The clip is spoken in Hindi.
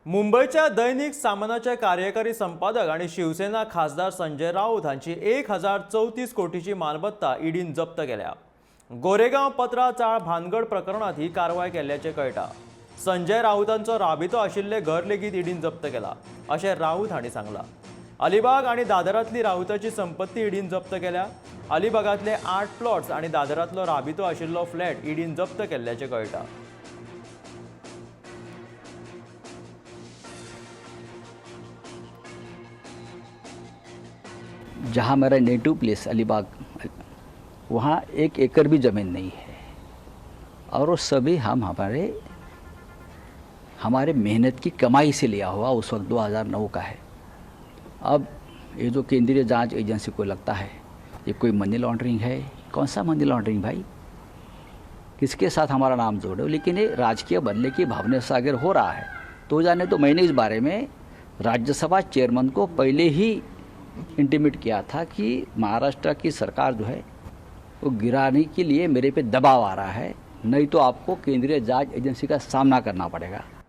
मुंबईच्या दैनिक सामनाचे कार्यकारी संपादक आणि शिवसेना खासदार संजय राऊत हांची 1034 कोटीची मालमत्ता ईडीन जप्त केल्या। गोरेगाव पत्रा चाळ भानगड प्रकरणात ही कारवाई केल्याचे कळटा। संजय राऊतांचो राबितो आशिल्ले घर लेगीत ईडीन जप्त केला अशें राऊत हांणी सांगला। अलिबाग आणि दादरातली राऊताची संपत्ती ईडीन जप्त केल्या। अलिबागातले 8 प्लॉट्स आणि दादरातलो राबितो आशिल्लो फ्लॅट ईडीन जप्त केल्याचे कळटा। जहाँ मेरा नेटिव प्लेस अलीबाग, वहाँ 1 एकड़ भी ज़मीन नहीं है और वो सभी हमारे मेहनत की कमाई से लिया हुआ उस वक्त 2009 का है। अब ये जो केंद्रीय जांच एजेंसी को लगता है ये कोई मनी लॉन्ड्रिंग है। कौन सा मनी लॉन्ड्रिंग भाई, किसके साथ हमारा नाम जोड़ो, लेकिन ये राजकीय बदले की भावना से अगर हो रहा है तो जाने। तो मैंने इस बारे में राज्यसभा चेयरमैन को पहले ही इंटीमेट किया था कि महाराष्ट्र की सरकार जो है वो गिराने के लिए मेरे पे दबाव आ रहा है, नहीं तो आपको केंद्रीय जांच एजेंसी का सामना करना पड़ेगा।